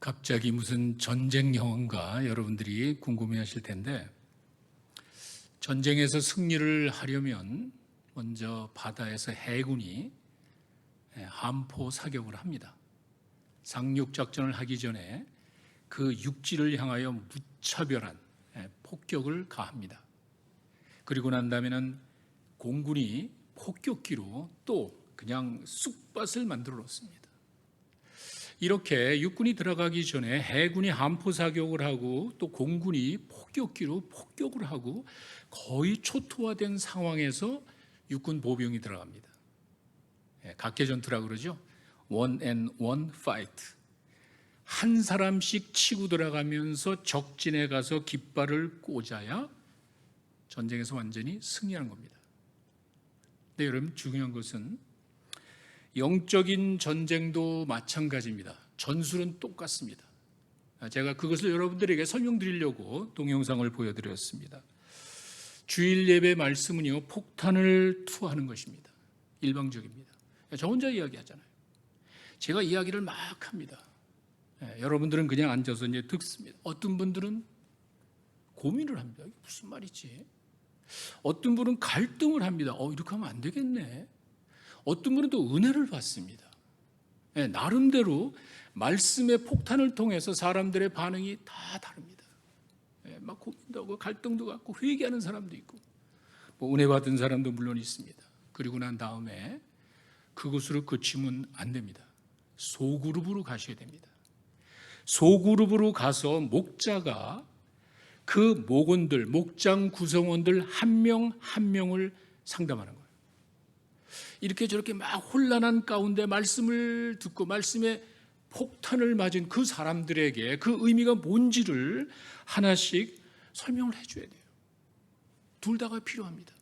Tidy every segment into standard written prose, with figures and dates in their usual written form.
갑자기 무슨 전쟁 영화인가 여러분들이 궁금해하실 텐데, 전쟁에서 승리를 하려면 먼저 바다에서 해군이 함포 사격을 합니다. 상륙작전을 하기 전에 그 육지를 향하여 무차별한 폭격을 가합니다. 그리고 난 다음에는 공군이 폭격기로 또 그냥 쑥밭을 만들어 놓습니다. 이렇게 육군이 들어가기 전에 해군이 함포 사격을 하고 또 공군이 폭격기로 폭격을 하고 거의 초토화된 상황에서 육군 보병이 들어갑니다. 각개전투라 그러죠. One and one fight. 한 사람씩 치고 들어가면서 적진에 가서 깃발을 꽂아야 전쟁에서 완전히 승리하는 겁니다. 근데 여러분, 중요한 것은 영적인 전쟁도 마찬가지입니다. 전술은 똑같습니다. 제가 그것을 여러분들에게 설명드리려고 동영상을 보여드렸습니다. 주일 예배 말씀은요, 폭탄을 투하하는 것입니다. 일방적입니다. 저 혼자 이야기하잖아요. 제가 이야기를 막 합니다. 여러분들은 그냥 앉아서 이제 듣습니다. 어떤 분들은 고민을 합니다. 이게 무슨 말이지? 어떤 분은 갈등을 합니다. 이렇게 하면 안 되겠네. 어떤 분은 또 은혜를 받습니다. 나름대로 말씀의 폭탄을 통해서 사람들의 반응이 다 다릅니다. 막 고민도 하고 갈등도 갖고 회개하는 사람도 있고, 은혜 받은 사람도 물론 있습니다. 그리고 난 다음에 그것으로 그치면 안 됩니다. 소그룹으로 가셔야 됩니다. 소그룹으로 가서 목자가 그 목원들, 목장 구성원들 한 명 한 명을 상담하는 거예요. 이렇게 저렇게 막 혼란한 가운데 말씀을 듣고 말씀에 폭탄을 맞은 그 사람들에게 그 의미가 뭔지를 하나씩 설명을 해줘야 돼요. 둘 다가 필요합니다.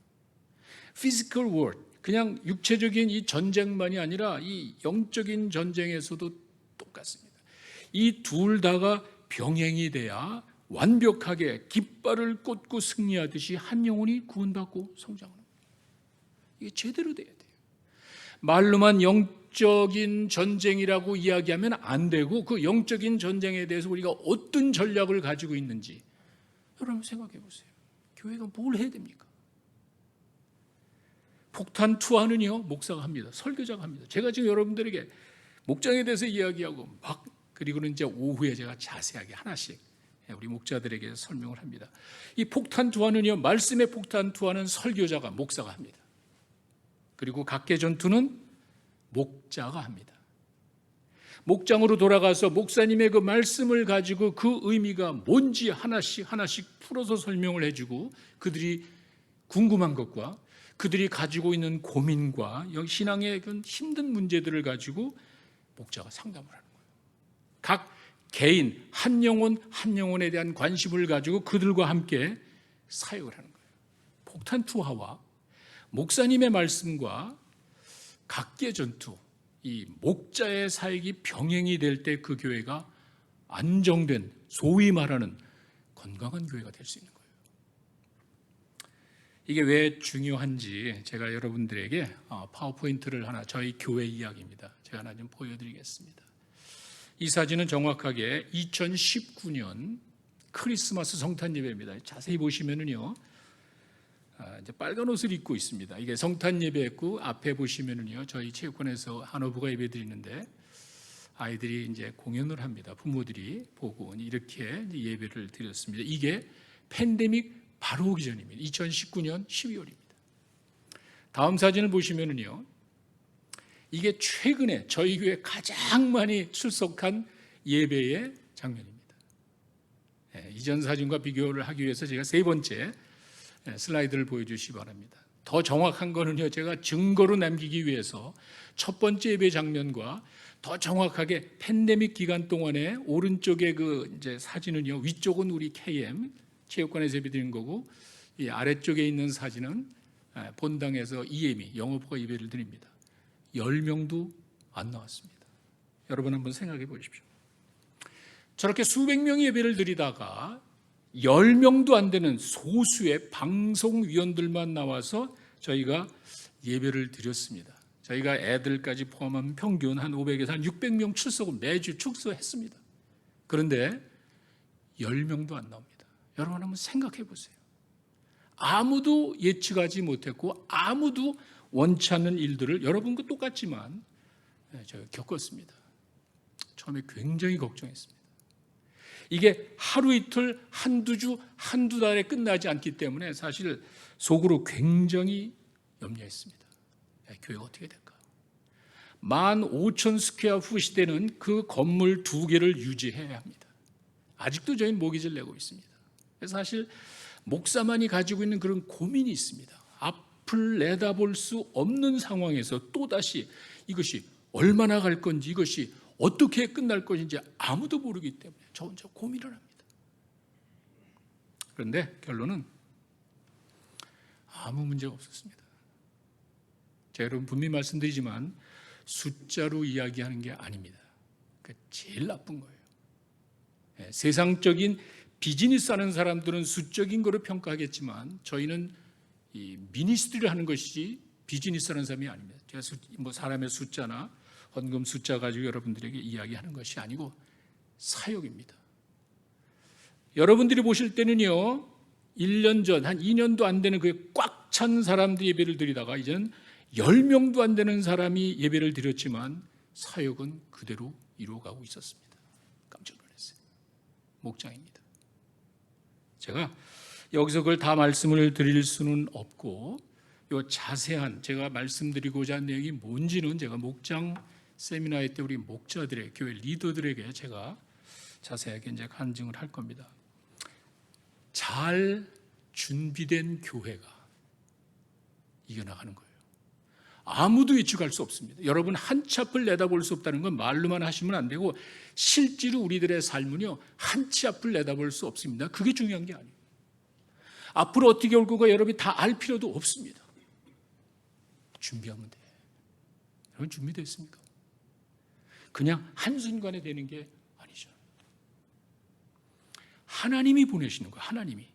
Physical war, 그냥 육체적인 이 전쟁만이 아니라 이 영적인 전쟁에서도 똑같습니다. 이 둘 다가 병행이 돼야 완벽하게 깃발을 꽂고 승리하듯이 한 영혼이 구원받고 성장하는 거예요. 이게 제대로 돼야 돼요. 말로만 영적인 전쟁이라고 이야기하면 안 되고, 그 영적인 전쟁에 대해서 우리가 어떤 전략을 가지고 있는지 여러분 생각해 보세요. 교회가 뭘 해야 됩니까? 폭탄 투하는요, 목사가 합니다. 설교자가 합니다. 제가 지금 여러분들에게 목장에 대해서 이야기하고 그리고는 이제 오후에 제가 자세하게 하나씩 우리 목자들에게 설명을 합니다. 이 폭탄 투하는요, 말씀의 폭탄 투하는 설교자가, 목사가 합니다. 그리고 각개전투는 목자가 합니다. 목장으로 돌아가서 목사님의 그 말씀을 가지고 그 의미가 뭔지 하나씩 풀어서 설명을 해주고, 그들이 궁금한 것과 그들이 가지고 있는 고민과 신앙의 그 힘든 문제들을 가지고 목자가 상담을 하는 거예요. 각 개인 한 영혼 한 영혼에 대한 관심을 가지고 그들과 함께 사역을 하는 거예요. 폭탄 투하와 목사님의 말씀과 각개전투, 이 목자의 사역이 병행이 될 때 그 교회가 안정된, 소위 말하는 건강한 교회가 될 수 있는 거예요. 이게 왜 중요한지 제가 여러분들에게 파워포인트를 하나, 저희 교회 이야기입니다. 제가 하나 좀 보여드리겠습니다. 이 사진은 정확하게 2019년 크리스마스 성탄 예배입니다. 자세히 보시면은요, 이제 빨간 옷을 입고 있습니다. 이게 성탄 예배였고, 앞에 보시면은요, 저희 체육관에서 한오부가 예배 드리는데 아이들이 이제 공연을 합니다. 부모들이 보고 이렇게 예배를 드렸습니다. 이게 팬데믹 바로 오기 전입니다. 2019년 12월입니다. 다음 사진을 보시면은요, 이게 최근에 저희 교회 가장 많이 출석한 예배의 장면입니다. 이전 사진과 비교를 하기 위해서 제가 세 번째 슬라이드를 보여주시기 바랍니다. 더 정확한 거는요, 제가 증거로 남기기 위해서 첫 번째 예배 장면과 더 정확하게 팬데믹 기간 동안에 오른쪽에 그 이제 사진은요, 위쪽은 우리 KM 체육관에서 예배 드린 거고, 이 아래쪽에 있는 사진은 본당에서 EM이 영어부가 예배를 드립니다. 10명도 안 나왔습니다. 여러분 한번 생각해 보십시오. 저렇게 수백 명의 예배를 드리다가 10명도 안 되는 소수의 방송위원들만 나와서 저희가 예배를 드렸습니다. 저희가 애들까지 포함하면 평균 한 500에서 한 600명 출석을 매주 축소했습니다. 그런데 10명도 안 나옵니다. 여러분 한번 생각해 보세요. 아무도 예측하지 못했고 아무도 원치 않는 일들을 여러분과 똑같지만 제가 겪었습니다. 처음에 굉장히 걱정했습니다. 이게 하루 이틀, 한두 주, 한두 달에 끝나지 않기 때문에 사실 속으로 굉장히 염려했습니다. 교회가 어떻게 될까? 15,000 스퀘어 풋이 되는 그 건물 2개를 유지해야 합니다. 아직도 저희는 모기지를 내고 있습니다. 그래서 사실 목사만이 가지고 있는 그런 고민이 있습니다. 앞을 내다볼 수 없는 상황에서 또다시 이것이 얼마나 갈 건지, 이것이 어떻게 끝날 것인지 아무도 모르기 때문에 저 혼자 고민을 합니다. 그런데 결론은 아무 문제가 없었습니다. 제가 여러분 분명히 말씀드리지만 숫자로 이야기하는 게 아닙니다. 그게 제일 나쁜 거예요. 세상적인 비즈니스 하는 사람들은 수적인 거로 평가하겠지만 저희는 이 미니스트리를 하는 것이 비즈니스 하는 사람이 아닙니다. 제가 뭐 사람의 숫자나 헌금 숫자 가지고 여러분들에게 이야기하는 것이 아니고 사역입니다. 여러분들이 보실 때는요, 1년 전, 한 2년도 안 되는 그 꽉 찬 사람들이 예배를 드리다가 이제는 10명도 안 되는 사람이 예배를 드렸지만 사역은 그대로 이루어가고 있었습니다. 깜짝 놀랐어요. 목장입니다. 제가 여기서 그걸 다 말씀을 드릴 수는 없고 요 자세한 제가 말씀드리고자 하는 내용이 뭔지는 제가 목장 세미나회 때 우리 목자들의 교회 리더들에게 제가 자세하게 이제 간증을 할 겁니다. 잘 준비된 교회가 이겨나가는 거예요. 아무도 예측할 수 없습니다. 여러분 한 치 앞을 내다볼 수 없다는 건 말로만 하시면 안 되고 실제로 우리들의 삶은요 한 치 앞을 내다볼 수 없습니다. 그게 중요한 게 아니에요. 앞으로 어떻게 올 거가 여러분이 다 알 필요도 없습니다. 준비하면 돼. 여러분 준비됐습니까? 그냥 한순간에 되는 게 아니죠. 하나님이 보내시는 거예요. 하나님이.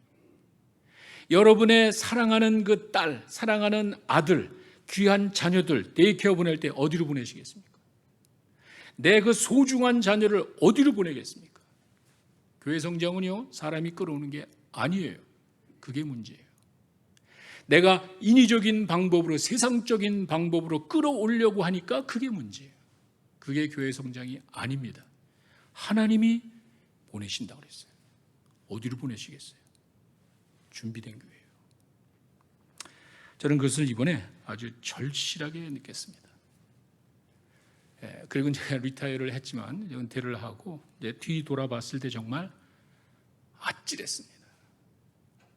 여러분의 사랑하는 그 딸, 사랑하는 아들, 귀한 자녀들 데이케어 보낼 때 어디로 보내시겠습니까? 내 그 소중한 자녀를 어디로 보내겠습니까? 교회 성장은요 사람이 끌어오는 게 아니에요. 그게 문제예요. 내가 인위적인 방법으로 세상적인 방법으로 끌어오려고 하니까 그게 문제예요. 그게 교회 성장이 아닙니다. 하나님이 보내신다고 그랬어요. 어디로 보내시겠어요? 준비된 교회예요. 저는 그것을 이번에 아주 절실하게 느꼈습니다. 그리고 제가 리타이어를 했지만 은퇴를 하고 이제 뒤 돌아봤을 때 정말 아찔했습니다.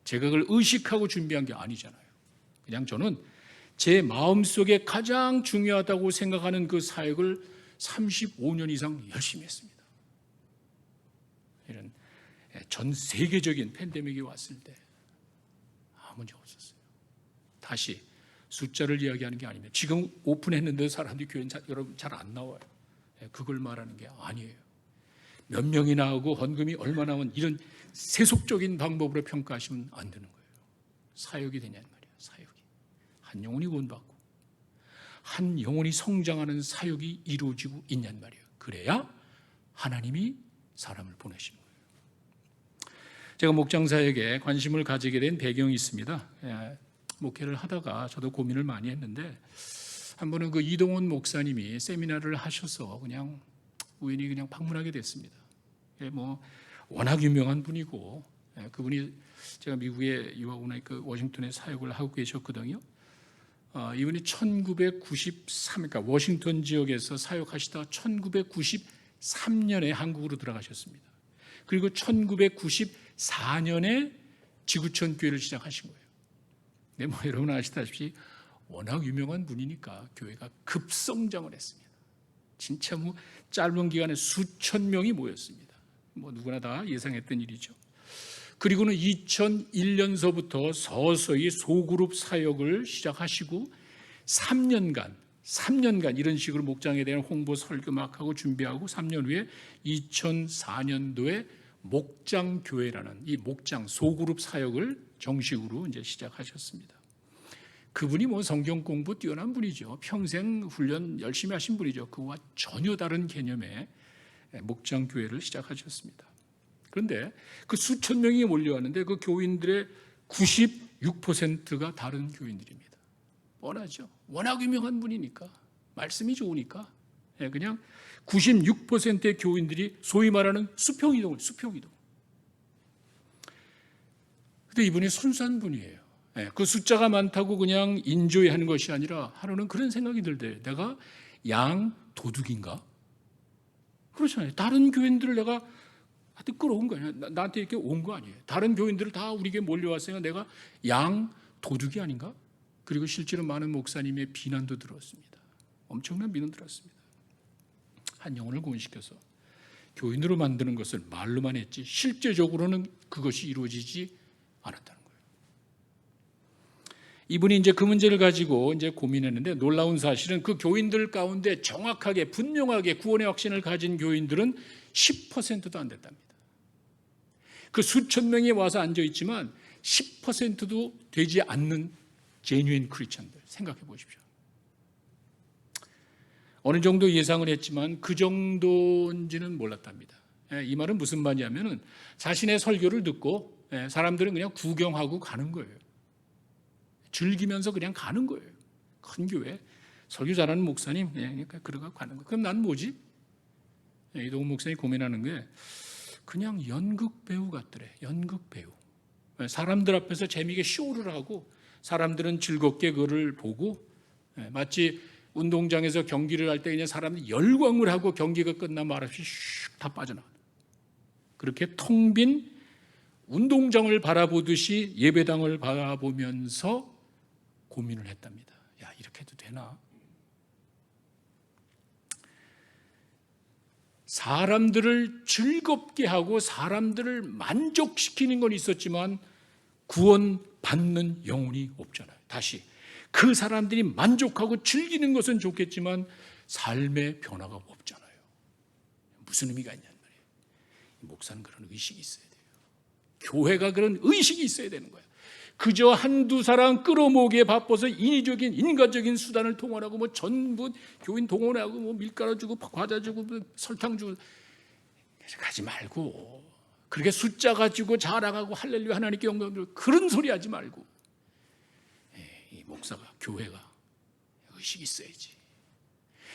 제가 그걸 의식하고 준비한 게 아니잖아요. 그냥 저는 제 마음속에 가장 중요하다고 생각하는 그 사역을 35년 이상 열심히 했습니다. 이런 전 세계적인 팬데믹이 왔을 때 아무 문제 없었어요. 다시 숫자를 이야기하는 게 아닙니다. 지금 오픈했는데 사람들이 교회는 여러분 잘 안 나와요. 그걸 말하는 게 아니에요. 몇 명이 나오고 헌금이 얼마 나온 이런 세속적인 방법으로 평가하시면 안 되는 거예요. 사역이 되냐는 말이에요. 사역이. 한 영혼이 구원받고 한 영혼이 성장하는 사역이 이루어지고 있냐는 말이에요. 그래야 하나님이 사람을 보내시는 거예요. 제가 목장사역에 관심을 가지게 된 배경이 있습니다. 목회를 하다가 저도 고민을 많이 했는데 한 번은 그 이동원 목사님이 세미나를 하셔서 그냥 우연히 그냥 방문하게 됐습니다. 뭐 워낙 유명한 분이고 그분이 제가 미국에 유학 오나 그 워싱턴에 사역을 하고 계셨거든요. 이분이 1993, 그러니까 워싱턴 지역에서 사역하시다가 1993년에 한국으로 들어가셨습니다. 그리고 1994년에 지구촌 교회를 시작하신 거예요. 네, 뭐 여러분 아시다시피 워낙 유명한 분이니까 교회가 급성장을 했습니다. 진짜 뭐 짧은 기간에 수천 명이 모였습니다. 뭐 누구나 다 예상했던 일이죠. 그리고는 2001년서부터 서서히 소그룹 사역을 시작하시고 3년간 이런 식으로 목장에 대한 홍보 설교 막 하고 준비하고 3년 후에 2004년도에 목장교회라는 이 목장 소그룹 사역을 정식으로 이제 시작하셨습니다. 그분이 뭐 성경 공부 뛰어난 분이죠. 평생 훈련 열심히 하신 분이죠. 그와 전혀 다른 개념의 목장교회를 시작하셨습니다. 그런데 그 수천 명이 몰려왔는데 그 교인들의 96%가 다른 교인들입니다. 뻔하죠. 워낙 유명한 분이니까, 말씀이 좋으니까 그냥 96%의 교인들이 소위 말하는 수평이동. 근데 이분이 순수한 분이에요. 그 숫자가 많다고 그냥 인조이하는 것이 아니라 하루는 그런 생각이 들대요. 내가 양 도둑인가? 그렇잖아요. 다른 교인들을 내가 하여튼 끌어온 거예요. 나한테 이렇게 온 거 아니에요. 다른 교인들을 다 우리에게 몰려왔으니까 내가 양 도둑이 아닌가? 그리고 실제로 많은 목사님의 비난도 들었습니다. 엄청난 비난 들었습니다. 한 영혼을 구원시켜서 교인으로 만드는 것을 말로만 했지 실제적으로는 그것이 이루어지지 않았다는 거예요. 이분이 이제 그 문제를 가지고 이제 고민했는데 놀라운 사실은 그 교인들 가운데 정확하게 분명하게 구원의 확신을 가진 교인들은 10%도 안 됐답니다. 그 수천 명이 와서 앉아 있지만 10%도 되지 않는 제뉴인 크리스천들 생각해 보십시오. 어느 정도 예상을 했지만 그 정도인지는 몰랐답니다. 이 말은 무슨 말이냐면은 자신의 설교를 듣고 사람들은 그냥 구경하고 가는 거예요. 즐기면서 그냥 가는 거예요. 큰 교회 설교 잘하는 목사님 그러니까 그러고 가는 거예요. 그럼 난 뭐지? 이동훈 목사님이 고민하는 게 그냥 연극 배우 같더래. 연극 배우. 사람들 앞에서 재미있게 쇼를 하고 사람들은 즐겁게 그걸 보고 마치 운동장에서 경기를 할 때 그냥 사람들이 열광을 하고 경기가 끝나면 말없이 슉 다 빠져나가요. 그렇게 텅 빈 운동장을 바라보듯이 예배당을 바라보면서 고민을 했답니다. 야, 이렇게 해도 되나? 사람들을 즐겁게 하고 사람들을 만족시키는 건 있었지만 구원받는 영혼이 없잖아요. 다시 그 사람들이 만족하고 즐기는 것은 좋겠지만 삶의 변화가 없잖아요. 무슨 의미가 있냐는 말이에요. 목사는 그런 의식이 있어야 돼요. 교회가 그런 의식이 있어야 되는 거예요. 그저 한두 사람 끌어모으기에 바빠서 인위적인 인간적인 수단을 동원하고 뭐 전부 교인 동원하고 뭐 밀가루 주고 과자 주고 뭐 설탕 주고 가지 말고 그렇게 숫자 가지고 자랑하고 할렐루야 하나님께 영광 돌리고 그런 소리 하지 말고 이 목사가 교회가 의식이 있어야지.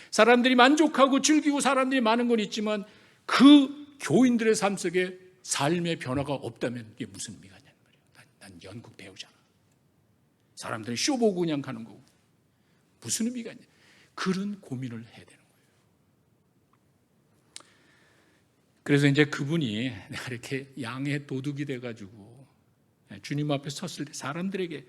사람들이 만족하고 즐기고 사람들이 많은 건 있지만 그 교인들의 삶 속에 삶의 변화가 없다면 이게 무슨 의미가 있냐는 말이에요. 난 연극 배우잖아. 사람들이 쇼 보고 그냥 가는 거고 무슨 의미가 있냐. 그런 고민을 해야 되는 거예요. 그래서 이제 그분이 내가 이렇게 양의 도둑이 돼가지고 주님 앞에 섰을 때 사람들에게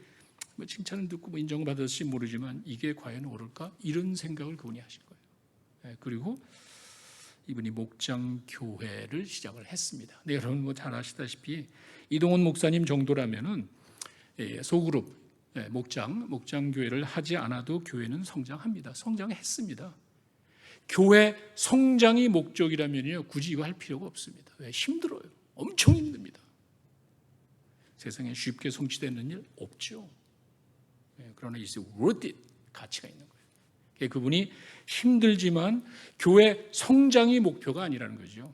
뭐 칭찬을 듣고 뭐 인정을 받았을지 모르지만 이게 과연 옳을까? 이런 생각을 그분이 하신 거예요. 그리고 이분이 목장교회를 시작을 했습니다. 네, 여러분 뭐 잘 아시다시피 이동훈 목사님 정도라면은 소그룹 목장교회를 하지 않아도 교회는 성장합니다. 성장했습니다. 교회 성장이 목적이라면요 굳이 이거 할 필요가 없습니다. 왜? 힘들어요. 엄청 힘듭니다. 세상에 쉽게 성취되는 일 없죠. 그러나 it's worth it. 가치가 있는 거예요. 그분이 힘들지만 교회 성장이 목표가 아니라는 거죠.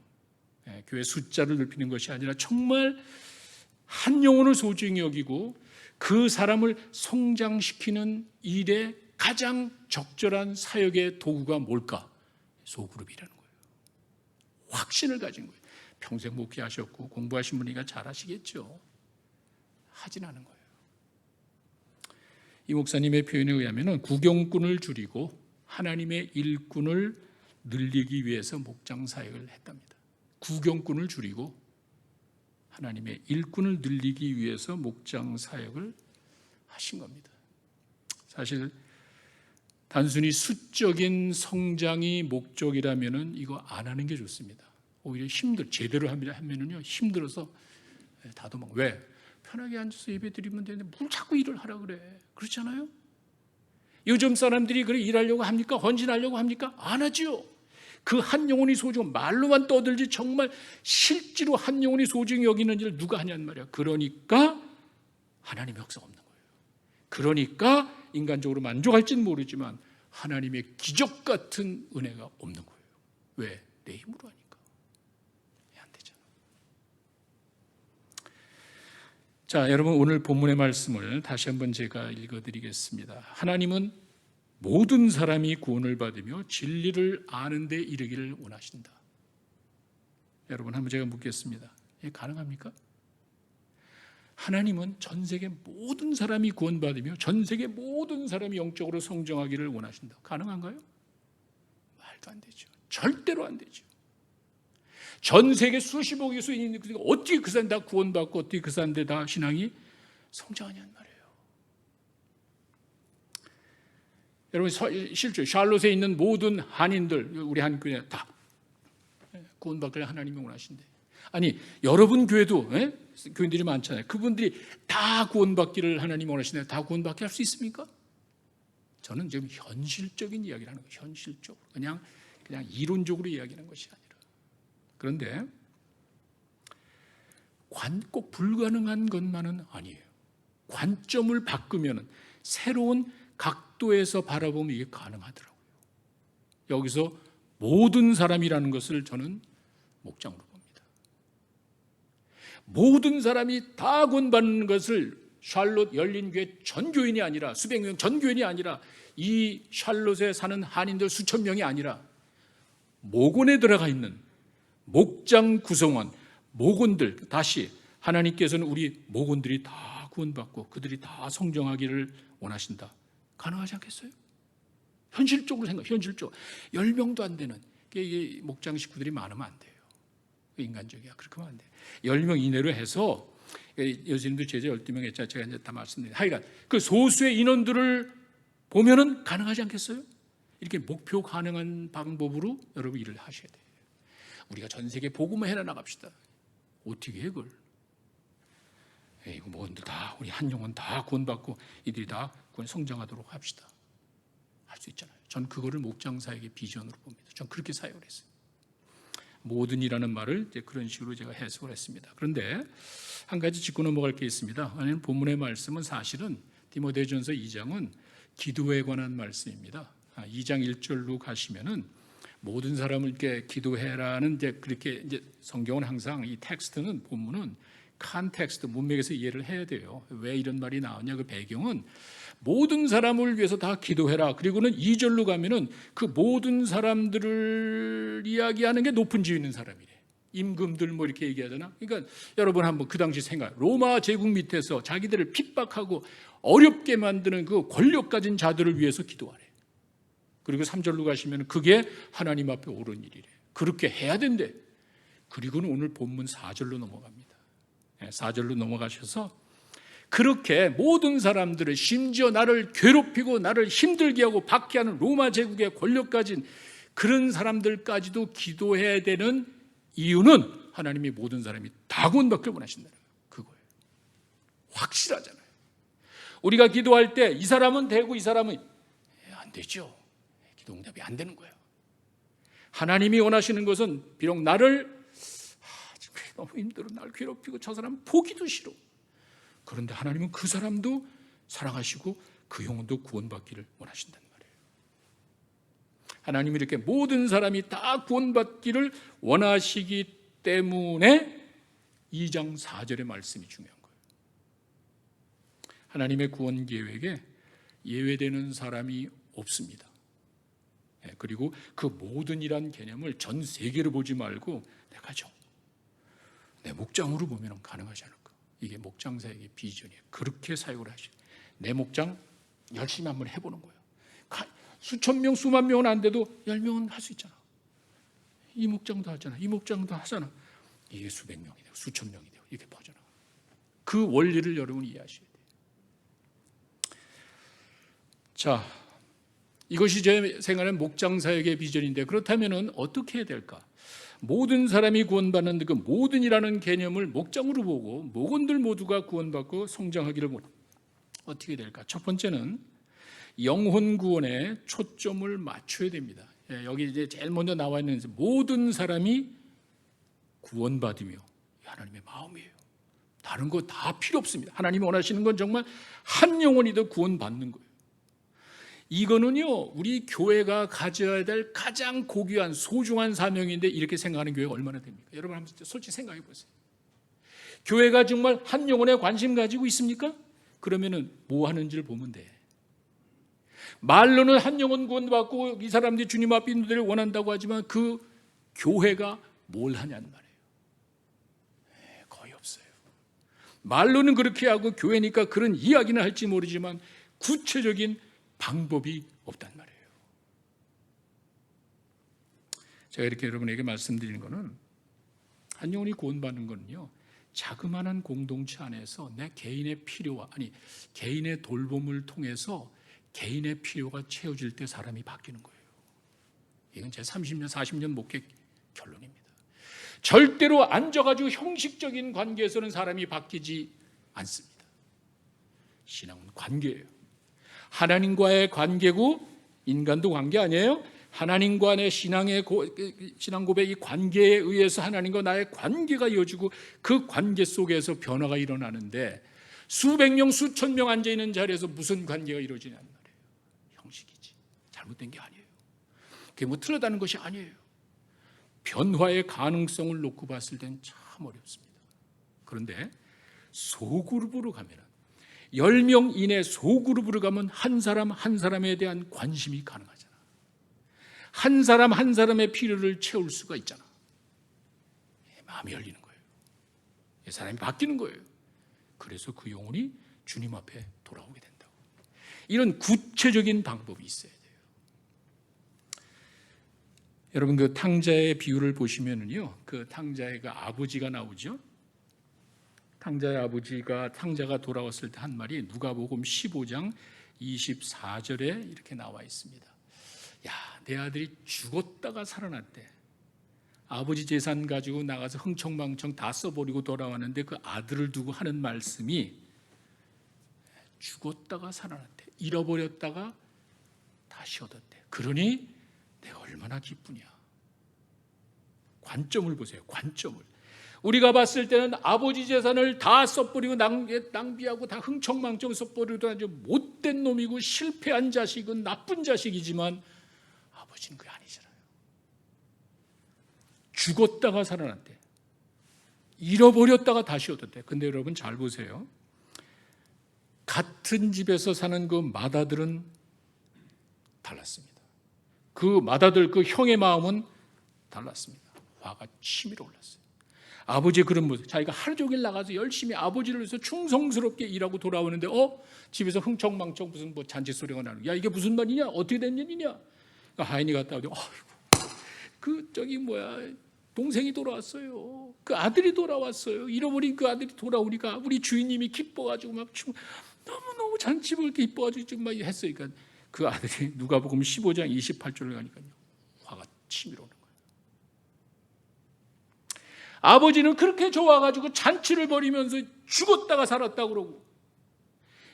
교회 숫자를 넓히는 것이 아니라 정말 한 영혼을 소중히 여기고 그 사람을 성장시키는 일에 가장 적절한 사역의 도구가 뭘까? 소그룹이라는 거예요. 확신을 가진 거예요. 평생 목회하셨고 공부하신 분이니까 잘 아시겠죠. 하진 않은 거예요. 이 목사님의 표현에 의하면 구경꾼을 줄이고 하나님의 일꾼을 늘리기 위해서 목장 사역을 했답니다. 구경꾼을 줄이고 하나님의 일꾼을 늘리기 위해서 목장 사역을 하신 겁니다. 사실 단순히 수적인 성장이 목적이라면은 이거 안 하는 게 좋습니다. 오히려 제대로 하면은요 힘들어서 다 도망. 왜? 편하게 앉아서 예배 드리면 되는데 뭘 자꾸 일을 하라 그래? 그렇잖아요? 요즘 사람들이 그래 일하려고 합니까? 헌신하려고 합니까? 안 하죠. 그 한 영혼이 소중한 말로만 떠들지 정말 실제로 한 영혼이 소중히 여기는 일을 누가 하냐는 말이야. 그러니까 하나님의 역사가 없는 거예요. 그러니까 인간적으로 만족할지는 모르지만 하나님의 기적 같은 은혜가 없는 거예요. 왜? 내 힘으로 하니까. 자, 여러분 오늘 본문의 말씀을 다시 한번 제가 읽어드리겠습니다. 하나님은 모든 사람이 구원을 받으며 진리를 아는 데 이르기를 원하신다. 여러분 한번 제가 묻겠습니다. 이게 가능합니까? 하나님은 전 세계 모든 사람이 구원받으며 전 세계 모든 사람이 영적으로 성장하기를 원하신다. 가능한가요? 말도 안 되죠. 절대로 안 되죠. 전 세계 수십억 개수 있는 어떻게 그 사람 다 구원받고 어떻게 그 사람들 다 신앙이 성장하냐는 말이에요. 여러분 실제 샬롯에 있는 모든 한인들 우리 한교회 다 구원받기를 하나님이 원하신대. 아니 여러분 교회도 교인들이 많잖아요. 그분들이 다 구원받기를 하나님이 원하시는데 다 구원받게 할 수 있습니까? 저는 지금 현실적인 이야기를 하는 거예요. 현실적으로 그냥 이론적으로 이야기하는 것이 아니라. 그런데 꼭 불가능한 것만은 아니에요. 관점을 바꾸면 새로운 각도에서 바라보면 이게 가능하더라고요. 여기서 모든 사람이라는 것을 저는 목장으로 봅니다. 모든 사람이 다 구원받는 것을 샬롯 열린교회 전 교인이 아니라 수백 명 전 교인이 아니라 이 샬롯에 사는 한인들 수천 명이 아니라 목원에 들어가 있는 목장 구성원, 목원들, 다시 하나님께서는 우리 목원들이 다 구원받고 그들이 다 성장하기를 원하신다. 가능하지 않겠어요? 현실적으로 현실적으로 10명도 안 되는 이게 목장 식구들이 많으면 안 돼요. 인간적이야. 그렇게 하면 안 돼요. 10명 이내로 해서 예수님도 제자 12명 했잖아요. 제가 이제 다 말씀드린 하여간 그 소수의 인원들을 보면은 가능하지 않겠어요? 이렇게 목표 가능한 방법으로 여러분 일을 하셔야 돼요. 우리가 전 세계 복음을 해나 나갑시다. 어떻게 해 그걸? 이거 뭔들 다 우리 한 영혼 다 구원받고 이들이 다 구원 성장하도록 합시다. 할 수 있잖아요. 전 그거를 목장 사역의 비전으로 봅니다. 전 그렇게 사역을 했어요. 모든이라는 말을 이제 그런 식으로 제가 해석을 했습니다. 그런데 한 가지 짚고 넘어갈 게 있습니다. 아니 본문의 말씀은 사실은 디모데전서 2장은 기도에 관한 말씀입니다. 2장 1절로 가시면은 모든 사람을 이렇게 기도해라는 이제 그렇게 이제 성경은 항상 이 텍스트는 본문은 컨텍스트 문맥에서 이해를 해야 돼요. 왜 이런 말이 나오냐 그 배경은 모든 사람을 위해서 다 기도해라. 그리고는 2절로 가면은 그 모든 사람들을 이야기하는 게 높은 지위 있는 사람이래. 임금들 뭐 이렇게 얘기하잖아. 그러니까 여러분 한번 그 당시 생각. 로마 제국 밑에서 자기들을 핍박하고 어렵게 만드는 그 권력 가진 자들을 위해서 기도하래. 그리고 3절로 가시면 그게 하나님 앞에 옳은 일이래. 그렇게 해야 된대. 그리고는 오늘 본문 4절로 넘어갑니다. 4절로 넘어가셔서 그렇게 모든 사람들을 심지어 나를 괴롭히고 나를 힘들게 하고 박해하는 로마 제국의 권력 가진 그런 사람들까지도 기도해야 되는 이유는 하나님이 모든 사람이 다 구원받기를 원하신다는 거예요. 그거예요. 확실하잖아요. 우리가 기도할 때 이 사람은 되고 이 사람은 안 되죠. 기도 응답이 안 되는 거예요. 하나님이 원하시는 것은 비록 나를 너무 힘들어 날 괴롭히고 저 사람 보기도 싫어. 그런데 하나님은 그 사람도 사랑하시고 그 영혼도 구원받기를 원하신단 말이에요. 하나님이 이렇게 모든 사람이 다 구원받기를 원하시기 때문에 2장 4절의 말씀이 중요한 거예요. 하나님의 구원 계획에 예외되는 사람이 없습니다. 그리고 그 모든이란 개념을 전 세계로 보지 말고 내 가정, 내 목장으로 보면 가능하지 않을까? 이게 목장 사역의 비전이에요. 그렇게 사역을 하시죠. 내 목장 열심히 한번 해보는 거예요. 수천 명, 수만 명은 안 돼도 10명은 할 수 있잖아. 이 목장도 하잖아. 이 목장도 하잖아. 이게 수백 명이 되고 수천 명이 되고 이렇게 퍼져나가. 그 원리를 여러분이 이해하셔야 돼요. 자, 이것이 제 생각하는 목장 사역의 비전인데 그렇다면 어떻게 해야 될까? 모든 사람이 구원받는 그 모든이라는 개념을 목장으로 보고 목원들 모두가 구원받고 성장하기를 어떻게 될까? 첫 번째는 영혼 구원에 초점을 맞춰야 됩니다. 여기 이제 제일 먼저 나와 있는 모든 사람이 구원받으며 하나님의 마음이에요. 다른 거 다 필요 없습니다. 하나님이 원하시는 건 정말 한 영혼이도 구원받는 거예요. 이거는요 우리 교회가 가져야 될 가장 고귀한 소중한 사명인데 이렇게 생각하는 교회가 얼마나 됩니까? 여러분 한번 솔직히 생각해 보세요. 교회가 정말 한 영혼에 관심 가지고 있습니까? 그러면은 뭐 하는지를 보면 돼. 말로는 한 영혼 구원받고 이 사람들이 주님 앞에 인도를 원한다고 하지만 그 교회가 뭘 하냐는 말이에요. 거의 없어요. 말로는 그렇게 하고 교회니까 그런 이야기는 할지 모르지만 구체적인 방법이 없단 말이에요. 제가 이렇게 여러분에게 말씀드리는 것은 한 영혼이 구원받는 거는요, 자그마한 공동체 안에서 내 개인의 필요와 개인의 돌봄을 통해서 개인의 필요가 채워질 때 사람이 바뀌는 거예요. 이건 제 30년, 40년 목회 결론입니다. 절대로 앉아가지고 형식적인 관계에서는 사람이 바뀌지 않습니다. 신앙은 관계예요. 하나님과의 관계고 인간도 관계 아니에요? 하나님과의 신앙 고백, 이 관계에 의해서 하나님과 나의 관계가 이어지고 그 관계 속에서 변화가 일어나는데 수백 명, 수천 명 앉아있는 자리에서 무슨 관계가 이루어지냐는 말이에요. 형식이지. 잘못된 게 아니에요. 그게 뭐 틀렸다는 것이 아니에요. 변화의 가능성을 놓고 봤을 땐 참 어렵습니다. 그런데 소그룹으로 가면 10명 이내 소그룹으로 가면 한 사람 한 사람에 대한 관심이 가능하잖아. 한 사람 한 사람의 필요를 채울 수가 있잖아. 마음이 열리는 거예요. 사람이 바뀌는 거예요. 그래서 그 영혼이 주님 앞에 돌아오게 된다고. 이런 구체적인 방법이 있어야 돼요. 여러분 그 탕자의 비유를 보시면은요, 그 탕자의 그 아버지가 나오죠. 탕자의 아버지가 탕자가 돌아왔을 때 한 말이 누가복음 15장 24절에 이렇게 나와 있습니다. 야, 내 아들이 죽었다가 살아났대. 아버지 재산 가지고 나가서 흥청망청 다 써버리고 돌아왔는데 그 아들을 두고 하는 말씀이 죽었다가 살아났대. 잃어버렸다가 다시 얻었대. 그러니 내가 얼마나 기쁘냐. 관점을 보세요. 관점을. 우리가 봤을 때는 아버지 재산을 다 써버리고 낭비하고 다 흥청망청 써버리고 아주 못된 놈이고 실패한 자식은 나쁜 자식이지만 아버지는 그게 아니잖아요. 죽었다가 살아났대. 잃어버렸다가 다시 얻었대. 근데 여러분 잘 보세요. 같은 집에서 사는 그 맏아들은 달랐습니다. 그 맏아들, 그 형의 마음은 달랐습니다. 화가 치밀어 올랐어요. 아버지의 그런 모습, 자기가 하루 종일 나가서 열심히 아버지를 위해서 충성스럽게 일하고 돌아오는데 집에서 흥청망청 무슨 뭐 잔치 소리가 나는, 야 이게 무슨 말이냐, 어떻게 된 일이냐. 그러니까 하인이 갔다 오더니 동생이 돌아왔어요. 그 아들이 돌아왔어요. 잃어버린 그 아들이 돌아오니까 우리 주인님이 기뻐가지고 막 너무너무 잔치를 기뻐가지고 좀 막 했어요. 그러니까 그 아들이 누가복음 15장 28절을 가니까요, 화가 치밀어 오는 거예요. 아버지는 그렇게 좋아가지고 잔치를 벌이면서 죽었다가 살았다 그러고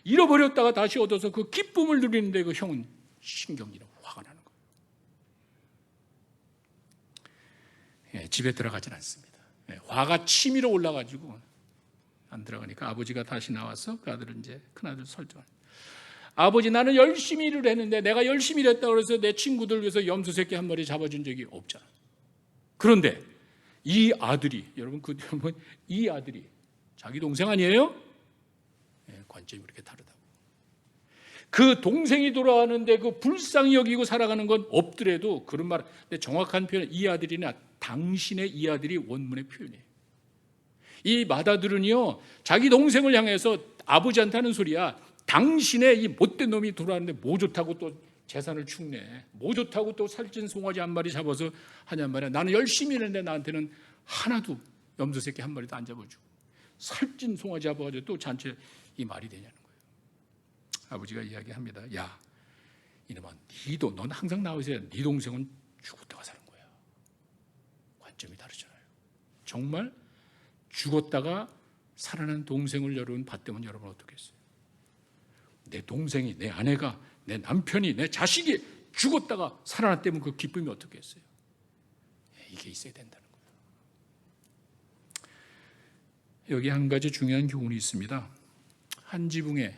잃어버렸다가 다시 얻어서 그 기쁨을 누리는데 그 형은 신경질이 화가 나는 거예요. 집에 들어가진 않습니다. 화가 치밀어 올라가지고 안 들어가니까 아버지가 다시 나와서 그 아들을 이제 큰아들 설득하는, 아버지 나는 열심히 일을 했는데 내가 열심히 일했다고 해서 내 친구들 위해서 염소 새끼 한 마리 잡아준 적이 없잖아. 그런데 이 아들이, 여러분 이 아들이 자기 동생 아니에요? 관점이 그렇게 다르다고. 그 동생이 돌아왔는데 그 불쌍히 여기고 살아가는 건 없더라도 그런 말, 근데 정확한 표현, 이 아들이나 당신의 이 아들이 원문의 표현이에요. 이 맏아들은요, 자기 동생을 향해서 아버지한테 하는 소리야. 당신의 이 못된 놈이 돌아왔는데 뭐 좋다고 또 재산을 축내, 뭐 좋다고 또 살찐 송아지 한 마리 잡아서 하냔 말이야. 나는 열심히 했는데 나한테는 하나도 염소 새끼 한 마리도 안 잡아주고 살찐 송아지 잡아가지고 또 잔치에 이 말이 되냐는 거예요. 아버지가 이야기합니다. 야 이놈아, 넌 항상 나오세요. 네 동생은 죽었다가 사는 거야. 관점이 다르잖아요. 정말 죽었다가 살아난 동생을 여러분 봤다면 여러분 어떻겠어요? 내 동생이, 내 아내가, 내 남편이, 내 자식이 죽었다가 살아났다면 그 기쁨이 어떻겠어요? 이게 있어야 된다는 거예요. 여기 한 가지 중요한 교훈이 있습니다. 한 지붕에,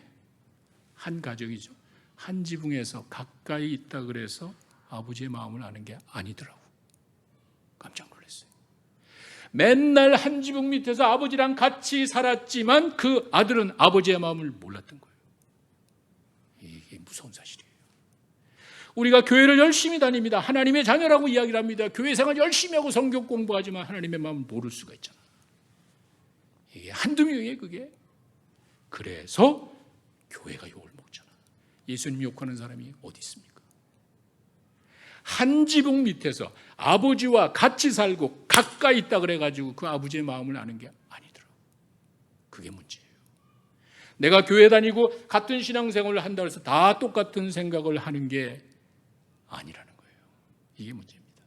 한 가정이죠. 한 지붕에서 가까이 있다 그래서 아버지의 마음을 아는 게 아니더라고. 깜짝 놀랐어요. 맨날 한 지붕 밑에서 아버지랑 같이 살았지만 그 아들은 아버지의 마음을 몰랐던 거예요. 이게 무서운 사실이에요. 우리가 교회를 열심히 다닙니다. 하나님의 자녀라고 이야기를 합니다. 교회 생활 열심히 하고 성경 공부하지만 하나님의 마음을 모를 수가 있잖아. 이게 한두 명이에요, 그게. 그래서 교회가 욕을 먹잖아. 예수님 욕하는 사람이 어디 있습니까? 한 지붕 밑에서 아버지와 같이 살고 가까이 있다 그래가지고 그 아버지의 마음을 아는 게 아니더라고. 그게 문제예요. 내가 교회 다니고 같은 신앙생활을 한다 해서 다 똑같은 생각을 하는 게 아니라는 거예요. 이게 문제입니다.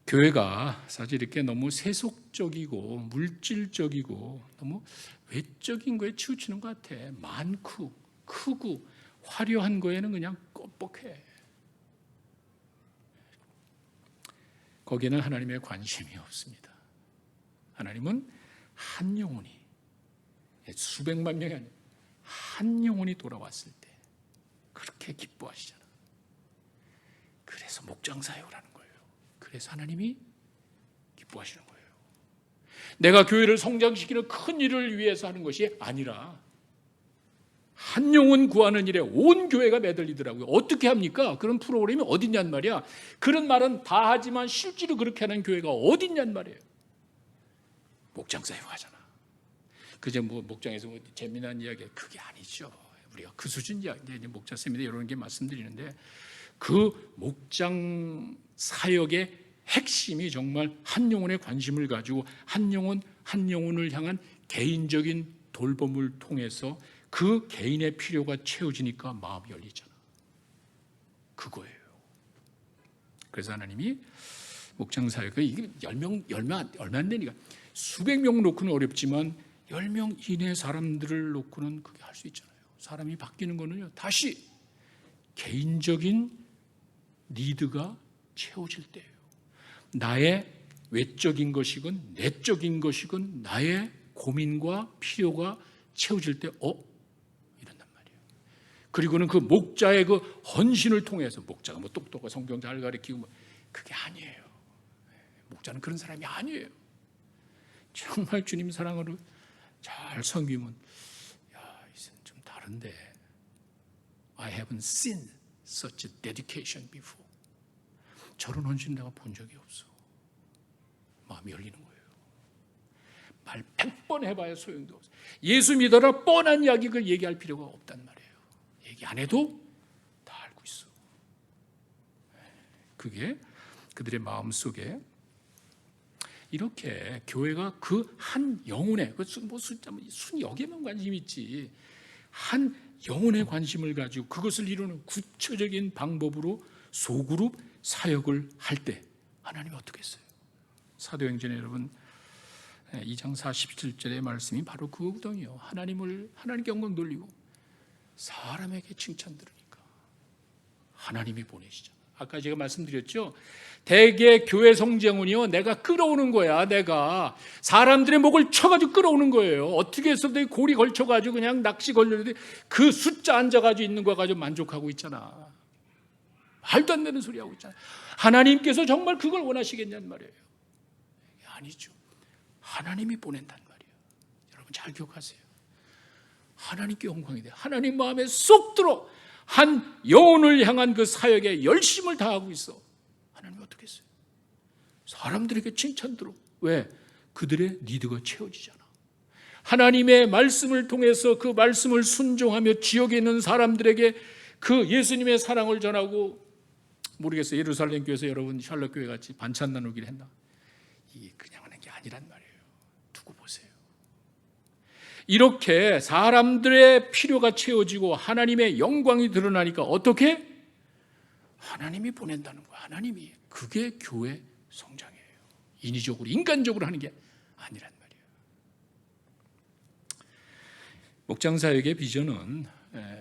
교회가 사실 이렇게 너무 세속적이고 물질적이고 너무 외적인 거에 치우치는 것 같아. 많고 크고 화려한 거에는 그냥 껌뻑해. 거기에는 하나님의 관심이 없습니다. 하나님은 한 영혼이, 수백만 명이 아니라 한 영혼이 돌아왔을 때 그렇게 기뻐하시잖아. 그래서 목장사역을 하는 거예요. 그래서 하나님이 기뻐하시는 거예요. 내가 교회를 성장시키는 큰 일을 위해서 하는 것이 아니라 한 영혼 구하는 일에 온 교회가 매달리더라고요. 어떻게 합니까? 그런 프로그램이 어딨냔 말이야. 그런 말은 다 하지만 실제로 그렇게 하는 교회가 어딨냔 말이에요. 목장사역 하잖아. 그제 뭐 목장에서 뭐 재미난 이야기, 그게 아니죠. 우리가 그 수준 이야기, 목자 세미나 이런 게 말씀드리는데, 그 목장 사역의 핵심이 정말 한 영혼의 관심을 가지고 한 영혼을 향한 개인적인 돌봄을 통해서 그 개인의 필요가 채워지니까 마음이 열리잖아. 그거예요. 그래서 하나님이 목장사역을 이게 10명, 얼마 안 되니까 수백 명 놓고는 어렵지만 10명 이내 사람들을 놓고는 그게 할 수 있잖아요. 사람이 바뀌는 거는요, 다시 개인적인 니드가 채워질 때예요. 나의 외적인 것이건 내적인 것이건 나의 고민과 필요가 채워질 때 이런단 말이에요. 그리고는 그 목자의 그 헌신을 통해서, 목자가 뭐 똑똑하고 성경 잘 가르치고 뭐 그게 아니에요. 목자는 그런 사람이 아니에요. 정말 주님 사랑으로 잘 섬기면, 야, 이건 좀 다른데, I haven't seen such a dedication before. 저런 헌신 내가 본 적이 없어. 마음이 열리는 거예요. 말 100번 해봐야 소용도 없어. 예수 믿어라 뻔한 이야기를 얘기할 필요가 없단 말이에요. 얘기 안 해도 다 알고 있어. 그게 그들의 마음속에, 이렇게 교회가 그 한 영혼에, 순 여기에만 관심이 있지, 한 영혼의 관심을 가지고 그것을 이루는 구체적인 방법으로 소그룹 사역을 할 때 하나님이 어떻게 했어요? 사도행전에 여러분 2장 47절의 말씀이 바로 그거거든요. 하나님께 영광 돌리고 사람에게 칭찬 들으니까 하나님이 보내시잖아. 아까 제가 말씀드렸죠. 대개 교회 성장은요, 내가 끌어오는 거야. 내가 사람들의 목을 쳐가지고 끌어오는 거예요. 어떻게 해서든 고리 걸쳐가지고 그냥 낚시 걸려도 그 숫자 앉아가지고 있는 거 가지고 만족하고 있잖아. 말도 안 되는 소리 하고 있잖아. 하나님께서 정말 그걸 원하시겠냐는 말이에요. 아니죠. 하나님이 보낸다는 말이에요. 여러분 잘 기억하세요. 하나님께 영광이 돼. 하나님 마음에 쏙 들어 한 영혼을 향한 그 사역에 열심을 다하고 있어. 하나님이 어떻게 했어요? 사람들에게 칭찬 들어. 왜? 그들의 니드가 채워지잖아. 하나님의 말씀을 통해서 그 말씀을 순종하며 지역에 있는 사람들에게 그 예수님의 사랑을 전하고, 모르겠어요. 예루살렘 교회에서 여러분 샬롯 교회 같이 반찬 나누기를 했나? 이게 그냥 하는 게 아니란 말이에요. 두고 보세요. 이렇게 사람들의 필요가 채워지고 하나님의 영광이 드러나니까 어떻게? 하나님이 보낸다는 거야. 하나님이. 그게 교회 성장이에요. 인위적으로 인간적으로 하는 게 아니란 말이에요. 목장사역의 비전은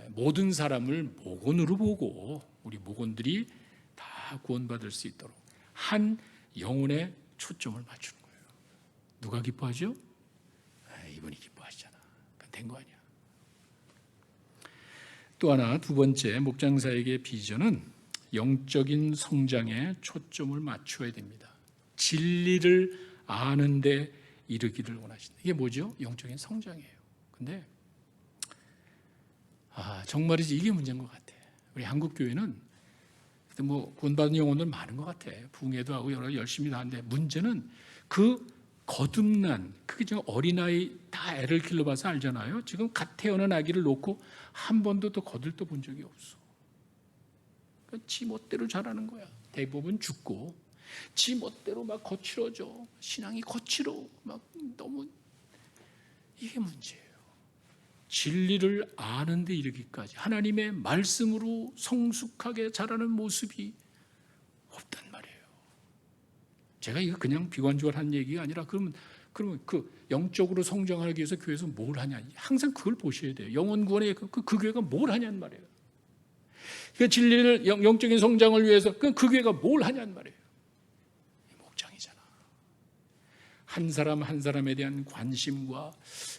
모든 사람을 목원으로 보고 우리 목원들이 다 구원받을 수 있도록 한 영혼에 초점을 맞추는 거예요. 누가 기뻐하죠? 이분이 기뻐하시잖아. 된 거 아니야. 또 하나, 두 번째 목장사역의 비전은 영적인 성장에 초점을 맞춰야 됩니다. 진리를 아는데 이르기를 원하신다. 이게 뭐죠? 영적인 성장이에요. 근데 정말이지 이게 문제인 것 같아. 우리 한국 교회는 뭐 구원받은 영혼들 많은 것 같아. 부흥회도 하고 여러 열심히도 하는데 문제는 그 거듭난 그게 지금 어린아이 다 애를 길러봐서 알잖아요. 지금 갓 태어난 아기를 놓고 한 번도 또 거들떠 본 적이 없어. 그러니까 지 멋대로 자라는 거야. 대부분 죽고 지 멋대로 막 거칠어져. 신앙이 거칠어. 막 너무 이게 문제예요. 진리를 아는데 이르기까지 하나님의 말씀으로 성숙하게 자라는 모습이 없단 말이에요. 제가 이거 그냥 비관적으로 한 얘기가 아니라 그러면 그 영적으로 성장하기 위해서 교회에서 뭘 하냐. 항상 그걸 보셔야 돼요. 영혼 구원에 그 교회가 뭘 하냐는 말이에요. 그 진리를 영적인 성장을 위해서 그 교회가 뭘 하냐는 말이에요. 목장이잖아. 한 사람 한 사람에 대한 관심과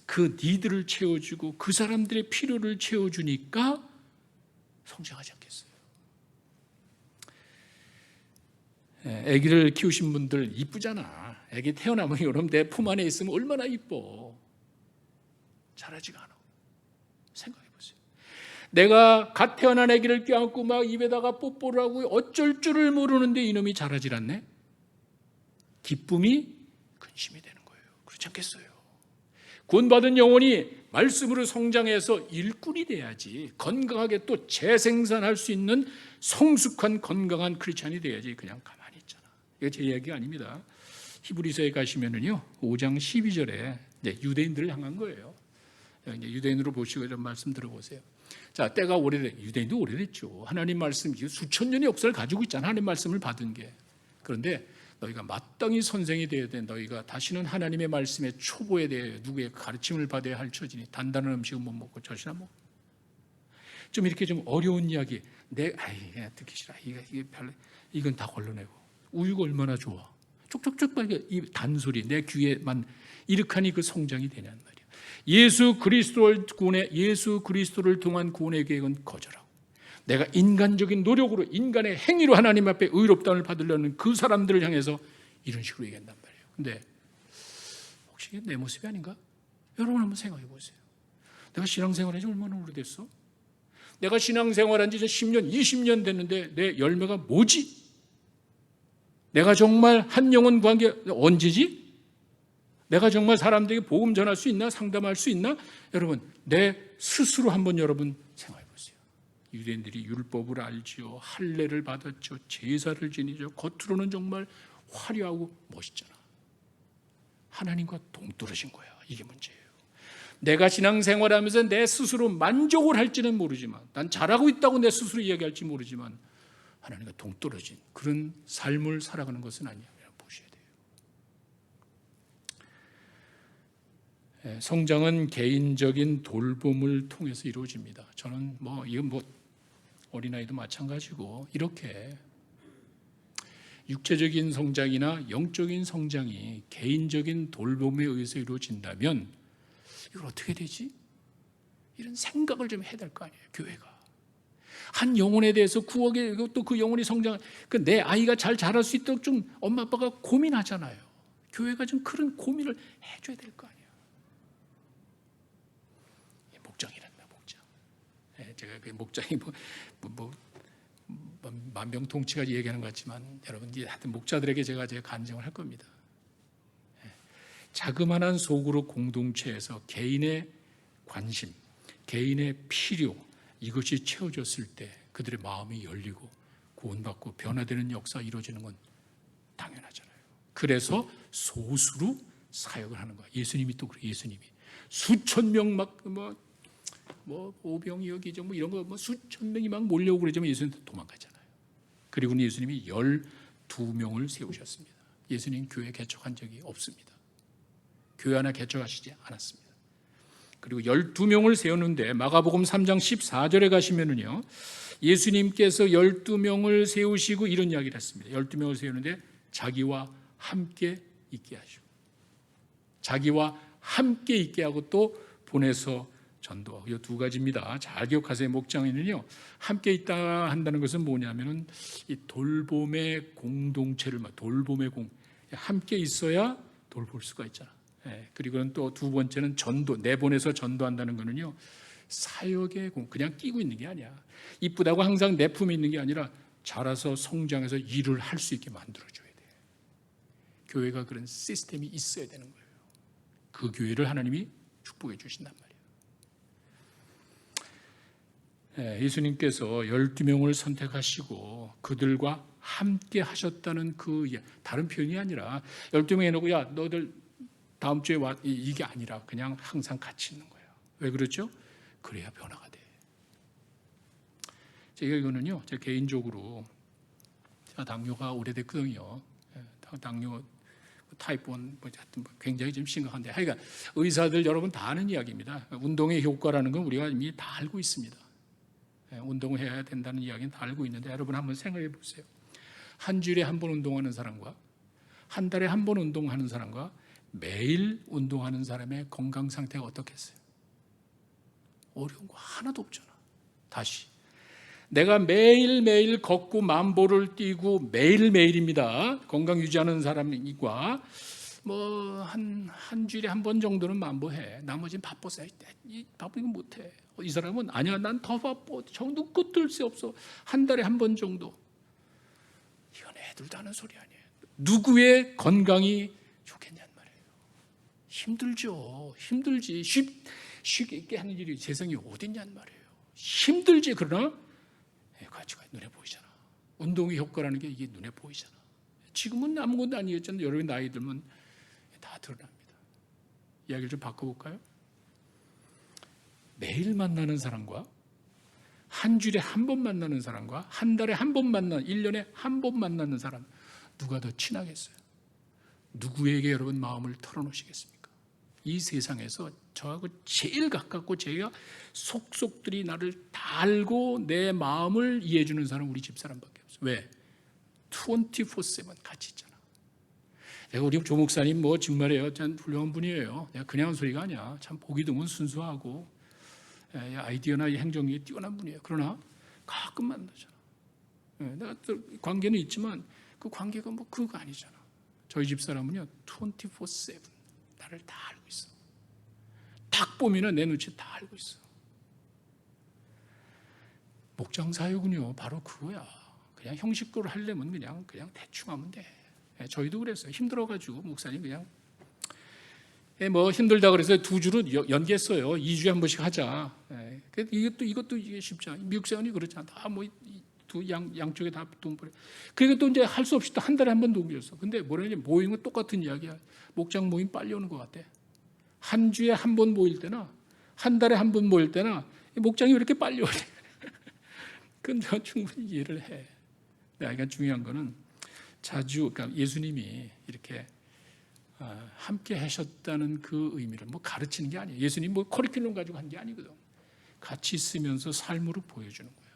그 니드를 채워주고 그 사람들의 필요를 채워주니까 성장하지 않겠어요. 아기를 키우신 분들 이쁘잖아. 아기 태어나면 여러분 내 품 안에 있으면 얼마나 이뻐. 자라지가 않아. 생각해 보세요. 내가 갓 태어난 아기를 껴안고 막 입에다가 뽀뽀를 하고 어쩔 줄을 모르는데 이놈이 자라질 않네. 기쁨이 근심이 되는 거예요. 그렇지 않겠어요? 구원받은 영혼이 말씀으로 성장해서 일꾼이 돼야지, 건강하게 또 재생산할 수 있는 성숙한 건강한 크리스찬이 돼야지 그냥 가만히 있잖아. 이거 제 이야기가 아닙니다. 히브리서에 가시면은요 5장 12절에 유대인들을 향한 거예요. 이제 유대인으로 보시고 이런 말씀 들어보세요. 자, 때가 유대인도 오래됐죠. 하나님 말씀 수천 년의 역사를 가지고 있잖아. 하나님 말씀을 받은 게. 그런데 너희가 마땅히 선생이 되어야 돼. 너희가 다시는 하나님의 말씀에 초보에 대해 누구의 가르침을 받아야 할 처지니 단단한 음식은 못 먹고 젖이나 먹고. 좀 이렇게 좀 어려운 이야기 듣기 싫어. 이게 별로, 이건 다 걸러내고. 우유가 얼마나 좋아. 쪽쪽쪽 이 단소리 내 귀에만 이렇게하니 그 성장이 되냔 말이야. 예수 그리스도를 통한 구원의 계획은 거절하고 내가 인간적인 노력으로 인간의 행위로 하나님 앞에 의롭다움을 받으려는 그 사람들을 향해서 이런 식으로 얘기한단 말이에요. 근데 혹시 이게 내 모습이 아닌가? 여러분 한번 생각해 보세요. 내가 신앙생활한 지 얼마나 오래됐어? 내가 신앙생활한 지 10년, 20년 됐는데 내 열매가 뭐지? 내가 정말 한 영혼 관계 언제지? 내가 정말 사람들에게 복음 전할 수 있나? 상담할 수 있나? 여러분 내 스스로 한번 여러분 생각해 보세요. 유대인들이 율법을 알지요. 할례를 받았죠. 제사를 지니죠. 겉으로는 정말 화려하고 멋있잖아. 하나님과 동떨어진 거야. 이게 문제예요. 내가 신앙생활하면서 내 스스로 만족을 할지는 모르지만 난 잘하고 있다고 내 스스로 이야기할지 모르지만 하나님과 동떨어진 그런 삶을 살아가는 것은 아니야. 보셔야 돼요. 성장은 개인적인 돌봄을 통해서 이루어집니다. 저는 이건 어린아이도 마찬가지고 이렇게 육체적인 성장이나 영적인 성장이 개인적인 돌봄에 의해서 이루어진다면 이걸 어떻게 되지? 이런 생각을 좀 해야 될 거 아니에요. 교회가 한 영혼에 대해서 구하게 또 그 영혼이 성장, 내 아이가 잘 자랄 수 있도록 좀 엄마 아빠가 고민하잖아요. 교회가 좀 그런 고민을 해줘야 될 거 아니에요. 목장이란다, 목장. 제가 그 목장이 만병통치까지 얘기하는 것 같지만 여러분 하여튼 목자들에게 제가 간증을 할 겁니다. 자그마한 소그룹 공동체에서 개인의 관심, 개인의 필요 이것이 채워졌을 때 그들의 마음이 열리고 구원받고 변화되는 역사가 이루어지는 건 당연하잖아요. 그래서 소수로 사역을 하는 거야. 예수님이 또 그래. 예수님이 수천 명 오병이어기죠 이런 거 수천 명이 막 몰려오고 그러지만 예수님 도망가잖아요. 그리고는 예수님이 12명을 세우셨습니다. 예수님 교회 개척한 적이 없습니다. 교회 하나 개척하시지 않았습니다. 그리고 12명을 세우는데 마가복음 3장 14절에 가시면은요 예수님께서 12명을 세우시고 이런 이야기를 했습니다. 12명을 세우는데 자기와 함께 있게 하시고 자기와 함께 있게 하고 또 보내서 전도하고 이 두 가지입니다. 잘 기억하세요. 목장에는요 함께 있다 한다는 것은 뭐냐면은 이 돌봄의 공동체를 돌봄의 함께 있어야 돌볼 수가 있잖아. 그리고는 또 두 번째는 전도, 내보내서 전도한다는 거는요, 사역에 그냥 끼고 있는 게 아니야. 이쁘다고 항상 내 품에 있는 게 아니라 자라서 성장해서 일을 할 수 있게 만들어줘야 돼. 교회가 그런 시스템이 있어야 되는 거예요. 그 교회를 하나님이 축복해 주신단 말이에요. 예수님께서 12명을 선택하시고 그들과 함께 하셨다는 그 다른 표현이 아니라 12명 해놓고 야 너들 다음 주에 와 이게 아니라 그냥 항상 같이 있는 거예요. 왜 그렇죠? 그래야 변화가 돼. 제가 이거는요, 제 개인적으로 제가 당뇨가 오래됐거든요. 당뇨 타입 1 굉장히 좀 심각한데, 하여간 의사들 여러분 다 아는 이야기입니다. 운동의 효과라는 건 우리가 이미 다 알고 있습니다. 운동을 해야 된다는 이야기는 다 알고 있는데, 여러분 한번 생각해 보세요. 한 주일에 한 번 운동하는 사람과 한 달에 한 번 운동하는 사람과 매일 운동하는 사람의 건강 상태가 어떻겠어요? 어려운 거 하나도 없잖아. 다시 내가 매일매일 걷고 만보를 뛰고 매일매일입니다. 건강 유지하는 사람과 뭐 한 주일에 한 번 정도는 만보해. 나머지는 바빠서 바쁘니까 못해. 이 사람은 아니야, 난 더 바빠. 정도 끝들 수 없어. 한 달에 한 번 정도. 이건 애들도 하는 소리 아니에요. 누구의 건강이 좋겠냔 말이에요. 힘들죠. 힘들지. 쉽게 있게 하는 일이 세상에 어딨냔 말이에요. 힘들지. 그러나 가치가 눈에 보이잖아. 운동의 효과라는 게 이게 눈에 보이잖아. 지금은 아무것도 아니었잖아요. 여러분 나이 들면 다 드러납니다. 이야기를 좀 바꿔볼까요? 매일 만나는 사람과 한 주일에 한 번 만나는 사람과 한 달에 한 번 만나는, 1년에 한 번 만나는 사람, 누가 더 친하겠어요? 누구에게 여러분 마음을 털어놓으시겠습니까? 이 세상에서 저하고 제일 가깝고 제가 속속들이 나를 다 알고 내 마음을 이해해 주는 사람은 우리 집사람밖에 없어요. 왜? 24/7 같이 있잖아. 내가 우리 조 목사님 뭐 정말이에요. 참 훌륭한 분이에요. 내가 그냥 한 소리가 아니야. 참 보기 드문 순수하고 아이디어나 행정이 뛰어난 분이에요. 그러나 가끔 만나잖아. 내가 또 관계는 있지만 그 관계가 뭐 그거 아니잖아. 저희 집사람은요 24/7 나를 다 알고 있어. 딱 보면은 내 눈치 다 알고 있어. 목장 사역은요 바로 그거야. 그냥 형식적으로 하려면 그냥 대충 하면 돼. 저희도 그랬어요. 힘들어가지고 목사님 그냥 뭐 힘들다 그래서 2주로 연기했어요. 2주에 한 번씩 하자. 이것도 이게 쉽지 않아. 미국 사람이 그렇잖아. 다 뭐 두 양쪽에 다 돈 벌여. 그러니까 또 이제 할 수 없이 또 한 달에 한 번 동기였어. 근데 뭐냐면 모임은 똑같은 이야기야. 목장 모임 빨리 오는 것 같아. 한 주에 한 번 모일 때나 한 달에 한 번 모일 때나 목장이 왜 이렇게 빨리 오래? 근데 충분히 이해를 해. 그러니까 중요한 거는 자주, 그러니까 예수님이 이렇게 함께 하셨다는 그 의미를 뭐 가르치는 게 아니에요. 예수님 뭐 커리큘럼 가지고 한 게 아니거든. 같이 있으면서 삶으로 보여주는 거예요.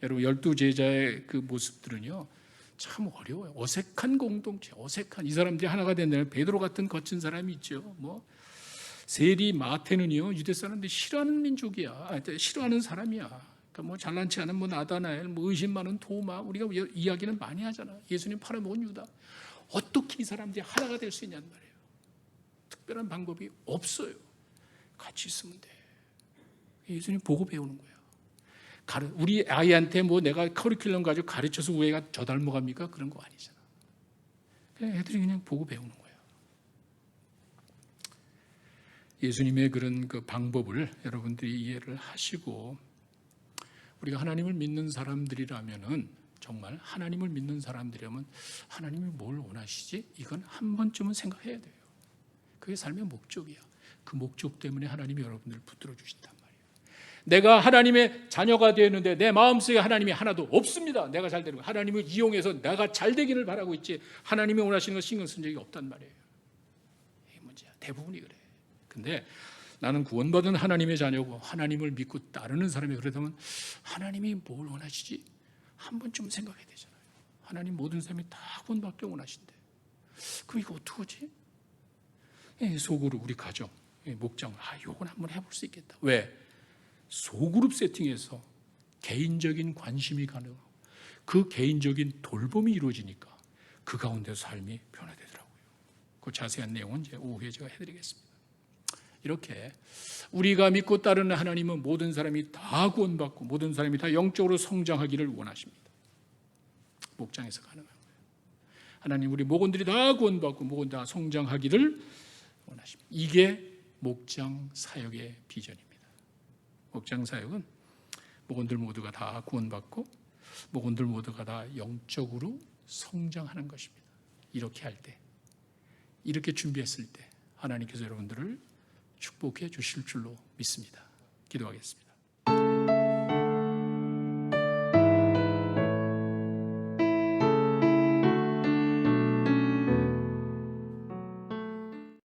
여러분 12제자의 그 모습들은요 참 어려워요. 어색한 공동체, 어색한 이 사람들이 하나가 된다면 베드로 같은 거친 사람이 있죠. 뭐 세리 마태는요 유대 사람들이 싫어하는 민족이야. 싫어하는 사람이야. 그러니까 뭐 잘난 체 않은 뭐 나다나엘, 뭐 의심 많은 도마, 우리가 이야기는 많이 하잖아. 예수님 팔아먹은 유다. 어떻게 이 사람들이 하나가 될 수 있냐는 말이에요. 특별한 방법이 없어요. 같이 있으면 돼. 예수님 보고 배우는 거예요. 우리 아이한테 뭐 내가 커리큘럼 가지고 가르쳐서 우애가 저 닮아갑니까? 그런 거 아니잖아. 그냥 애들이 그냥 보고 배우는 거예요. 예수님의 그런 그 방법을 여러분들이 이해를 하시고 우리가 하나님을 믿는 사람들이라면은 정말 하나님을 믿는 사람들이라면 하나님이 뭘 원하시지? 이건 한 번쯤은 생각해야 돼요. 그게 삶의 목적이야. 그 목적 때문에 하나님이 여러분들을 붙들어 주신단 말이에요. 내가 하나님의 자녀가 되었는데 내 마음속에 하나님이 하나도 없습니다. 내가 잘 되는 거. 하나님을 이용해서 내가 잘 되기를 바라고 있지 하나님이 원하시는 거 신경 쓴 적이 없단 말이에요. 이게 문제야. 대부분이 그래. 근데 나는 구원받은 하나님의 자녀고 하나님을 믿고 따르는 사람이 그러다면 하나님이 뭘 원하시지? 한 번쯤 생각해야 되잖아요. 하나님 모든 사람이 다 구원받게 원하신대. 그럼 이거 어떡하지? 속으로 우리 가정, 목장을 요건 한번 해볼 수 있겠다. 왜? 소그룹 세팅에서 개인적인 관심이 가능하고 그 개인적인 돌봄이 이루어지니까 그 가운데 삶이 변화되더라고요. 그 자세한 내용은 이제 오후에 제가 해드리겠습니다. 이렇게 우리가 믿고 따르는 하나님은 모든 사람이 다 구원받고 모든 사람이 다 영적으로 성장하기를 원하십니다. 목장에서 가능한 거예요. 하나님 우리 목원들이 다 구원받고 목원 다 성장하기를 원하십니다. 이게 목장 사역의 비전입니다. 목장 사역은 목원들 모두가 다 구원받고 목원들 모두가 다 영적으로 성장하는 것입니다. 이렇게 할 때, 이렇게 준비했을 때 하나님께서 여러분들을 축복해 주실 줄로 믿습니다. 기도하겠습니다.